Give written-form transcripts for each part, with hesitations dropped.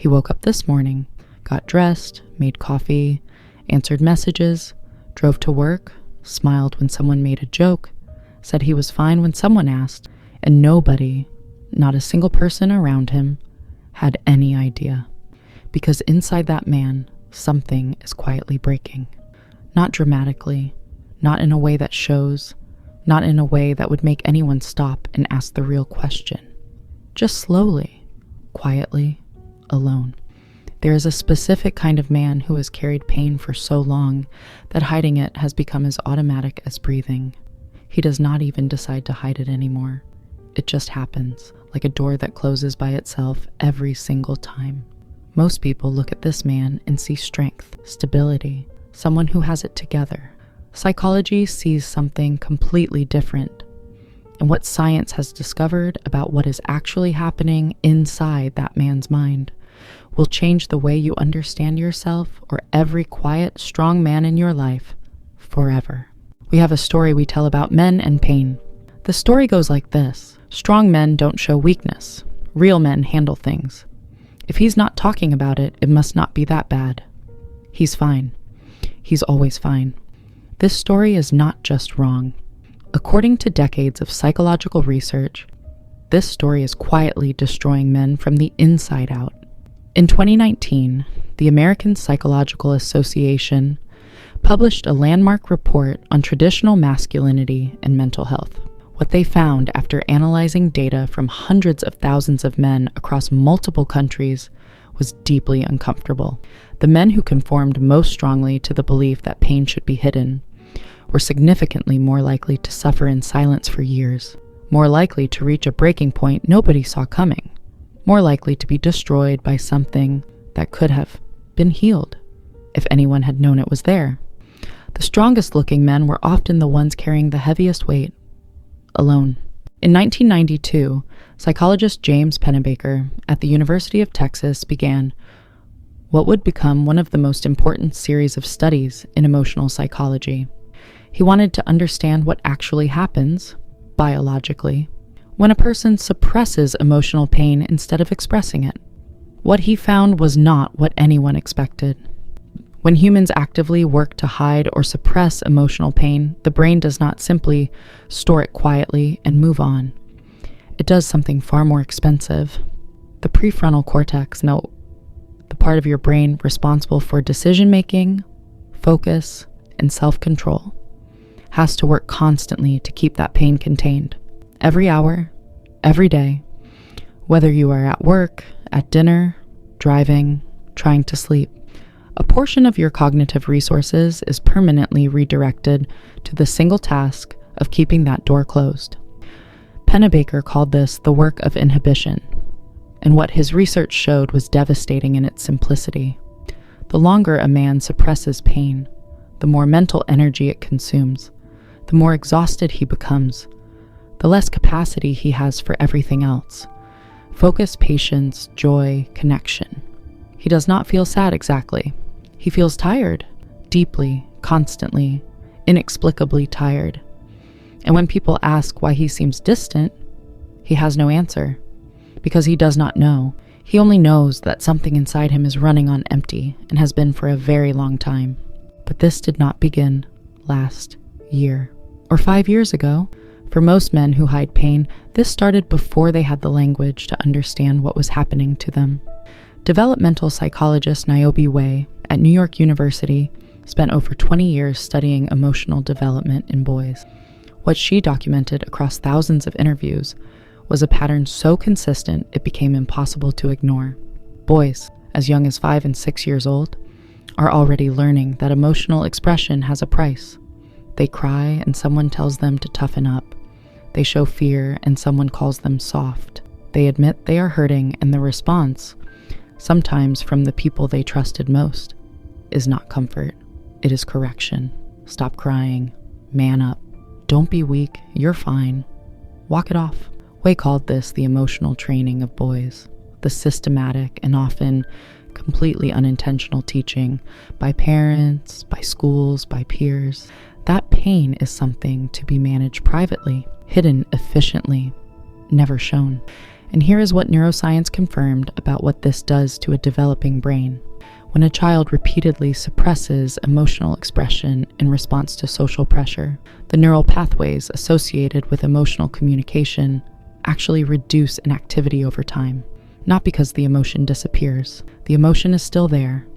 He woke up this morning, got dressed, made coffee, answered messages, drove to work, smiled when someone made a joke, said he was fine when someone asked, and nobody, not a single person around him, had any idea. Because inside that man, something is quietly breaking. Not dramatically, not in a way that shows, not in a way that would make anyone stop and ask the real question. Just slowly, quietly, alone. There is a specific kind of man who has carried pain for so long that hiding it has become as automatic as breathing. He does not even decide to hide it anymore. It just happens, like a door that closes by itself every single time. Most people look at this man and see strength, stability, someone who has it together. Psychology sees something completely different. And what science has discovered about what is actually happening inside that man's mind will change the way you understand yourself or every quiet, strong man in your life forever. We have a story we tell about men and pain. The story goes like this. Strong men don't show weakness. Real men handle things. If he's not talking about it, it must not be that bad. He's fine. He's always fine. This story is not just wrong. According to decades of psychological research, this story is quietly destroying men from the inside out. In 2019, the American Psychological Association published a landmark report on traditional masculinity and mental health. What they found after analyzing data from hundreds of thousands of men across multiple countries was deeply uncomfortable. The men who conformed most strongly to the belief that pain should be hidden were significantly more likely to suffer in silence for years, more likely to reach a breaking point nobody saw coming, more likely to be destroyed by something that could have been healed if anyone had known it was there. The strongest looking men were often the ones carrying the heaviest weight, alone. In 1992, psychologist James Pennebaker at the University of Texas began what would become one of the most important series of studies in emotional psychology. He wanted to understand what actually happens, biologically, when a person suppresses emotional pain instead of expressing it. What he found was not what anyone expected. When humans actively work to hide or suppress emotional pain, the brain does not simply store it quietly and move on. It does something far more expensive. The prefrontal cortex, the part of your brain responsible for decision-making, focus, and self-control, has to work constantly to keep that pain contained. Every hour, every day, whether you are at work, at dinner, driving, trying to sleep, a portion of your cognitive resources is permanently redirected to the single task of keeping that door closed. Pennebaker called this the work of inhibition, and what his research showed was devastating in its simplicity. The longer a man suppresses pain, the more mental energy it consumes, the more exhausted he becomes, the less capacity he has for everything else. Focus, patience, joy, connection. He does not feel sad exactly. He feels tired, deeply, constantly, inexplicably tired. And when people ask why he seems distant, he has no answer, because he does not know. He only knows that something inside him is running on empty and has been for a very long time. But this did not begin last year or 5 years ago. For most men who hide pain, this started before they had the language to understand what was happening to them. Developmental psychologist Niobe Way at New York University spent over 20 years studying emotional development in boys. What she documented across thousands of interviews was a pattern so consistent it became impossible to ignore. Boys, as young as 5 and 6 years old, are already learning that emotional expression has a price. They cry and someone tells them to toughen up. They show fear and someone calls them soft. They admit they are hurting, and the response, sometimes from the people they trusted most, is not comfort. It is correction. Stop crying. Man up. Don't be weak. You're fine. Walk it off. Way called this the emotional training of boys, the systematic and often completely unintentional teaching by parents, by schools, by peers. That pain is something to be managed privately, hidden efficiently, never shown. And here is what neuroscience confirmed about what this does to a developing brain. When a child repeatedly suppresses emotional expression in response to social pressure, the neural pathways associated with emotional communication actually reduce in activity over time. Not because the emotion disappears. The emotion is still there,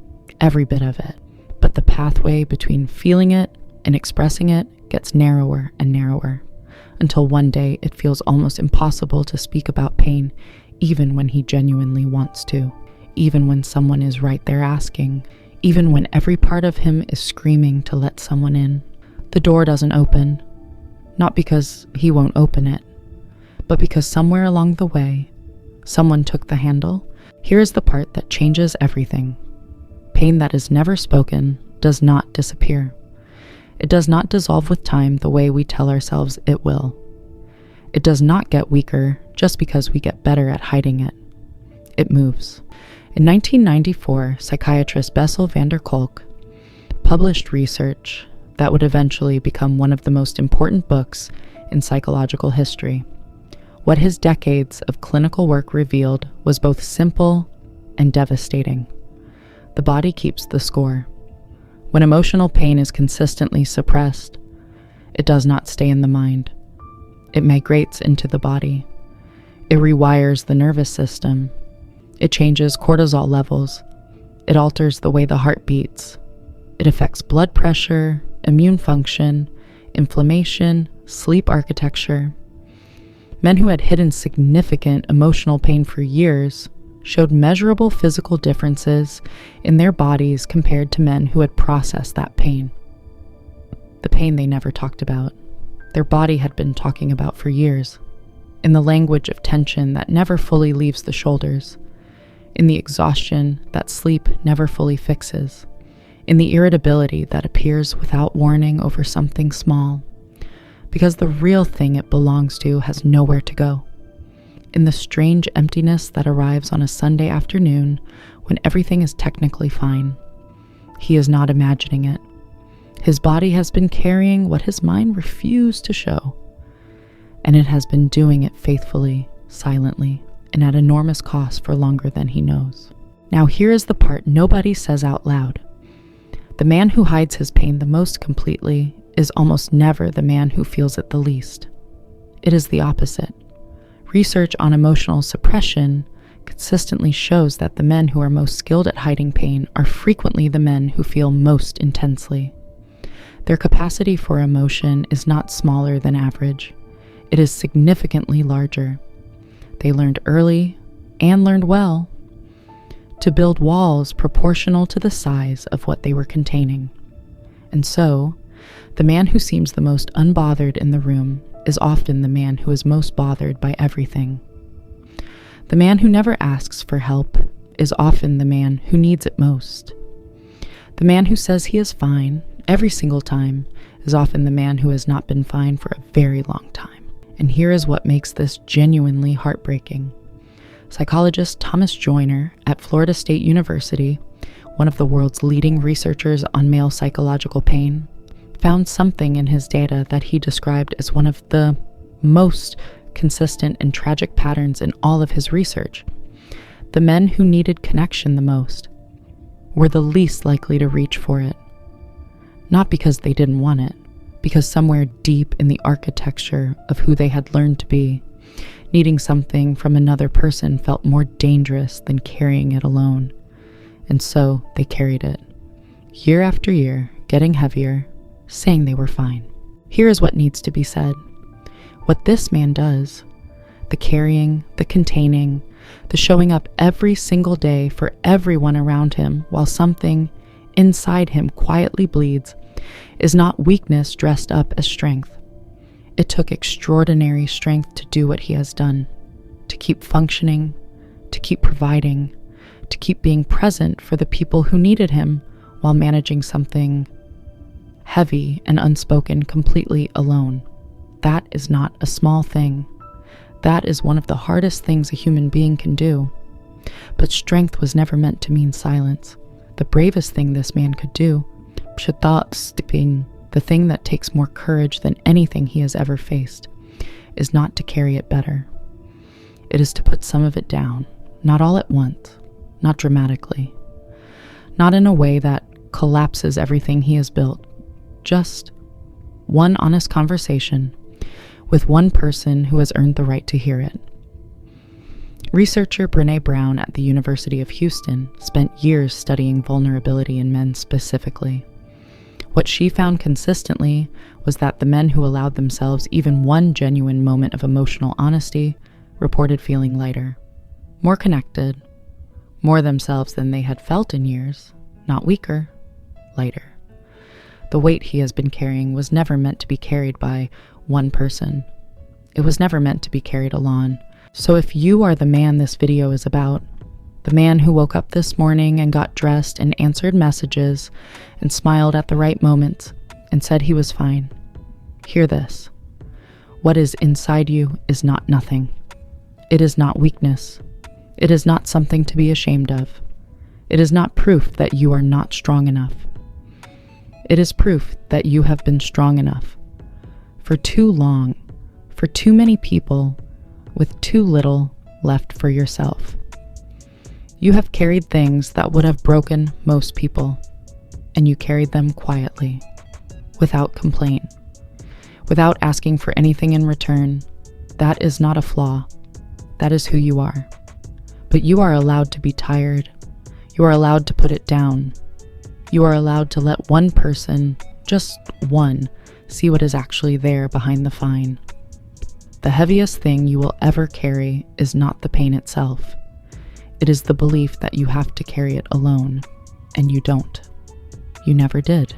every bit of it. But the pathway between feeling it and expressing it gets narrower and narrower, until one day it feels almost impossible to speak about pain, even when he genuinely wants to, even when someone is right there asking, even when every part of him is screaming to let someone in. The door doesn't open, not because he won't open it, but because somewhere along the way, someone took the handle. Here is the part that changes everything. Pain that is never spoken does not disappear. It does not dissolve with time the way we tell ourselves it will. It does not get weaker just because we get better at hiding it. It moves. In 1994, psychiatrist Bessel van der Kolk published research that would eventually become one of the most important books in psychological history. What his decades of clinical work revealed was both simple and devastating. The body keeps the score. When emotional pain is consistently suppressed, it does not stay in the mind. It migrates into the body. It rewires the nervous system. It changes cortisol levels. It alters the way the heart beats. It affects blood pressure, immune function, inflammation, sleep architecture. Men who had hidden significant emotional pain for years showed measurable physical differences in their bodies compared to men who had processed that pain. The pain they never talked about, their body had been talking about for years, in the language of tension that never fully leaves the shoulders, in the exhaustion that sleep never fully fixes, in the irritability that appears without warning over something small, because the real thing it belongs to has nowhere to go. In the strange emptiness that arrives on a Sunday afternoon when everything is technically fine. He is not imagining it. His body has been carrying what his mind refused to show, and it has been doing it faithfully, silently, and at enormous cost for longer than he knows. Now here is the part nobody says out loud. The man who hides his pain the most completely is almost never the man who feels it the least. It is the opposite. Research on emotional suppression consistently shows that the men who are most skilled at hiding pain are frequently the men who feel most intensely. Their capacity for emotion is not smaller than average. It is significantly larger. They learned early, and learned well, to build walls proportional to the size of what they were containing. And so, the man who seems the most unbothered in the room is often the man who is most bothered by everything. The man who never asks for help is often the man who needs it most. The man who says he is fine every single time is often the man who has not been fine for a very long time. And here is what makes this genuinely heartbreaking. Psychologist Thomas Joyner at Florida State University, one of the world's leading researchers on male psychological pain, found something in his data that he described as one of the most consistent and tragic patterns in all of his research. The men who needed connection the most were the least likely to reach for it. Not because they didn't want it, because somewhere deep in the architecture of who they had learned to be, needing something from another person felt more dangerous than carrying it alone. And so they carried it, year after year, getting heavier, saying they were fine. Here is what needs to be said. What this man does, the carrying, the containing, the showing up every single day for everyone around him while something inside him quietly bleeds, is not weakness dressed up as strength. It took extraordinary strength to do what he has done, to keep functioning, to keep providing, to keep being present for the people who needed him while managing something heavy and unspoken completely alone. That is not a small thing. That is one of the hardest things a human being can do. But strength was never meant to mean silence. The bravest thing this man could do, the thing that takes more courage than anything he has ever faced, is not to carry it better. it is to put some of it down, not all at once, not dramatically, not in a way that collapses everything he has built, just one honest conversation with one person who has earned the right to hear it. Researcher Brené Brown at the University of Houston spent years studying vulnerability in men specifically. What she found consistently was that the men who allowed themselves even one genuine moment of emotional honesty reported feeling lighter, more connected, more themselves than they had felt in years, not weaker, lighter. The weight he has been carrying was never meant to be carried by one person. It was never meant to be carried alone. So if you are the man this video is about, the man who woke up this morning and got dressed and answered messages and smiled at the right moments and said he was fine, hear this. What is inside you is not nothing. It is not weakness. It is not something to be ashamed of. It is not proof that you are not strong enough. It is proof that you have been strong enough. For too long, for too many people, with too little left for yourself. You have carried things that would have broken most people, and you carried them quietly, without complaint, without asking for anything in return. That is not a flaw. That is who you are. But you are allowed to be tired. You are allowed to put it down. You are allowed to let one person, just one, see what is actually there behind the fine. The heaviest thing you will ever carry is not the pain itself. It is the belief that you have to carry it alone, and you don't. You never did.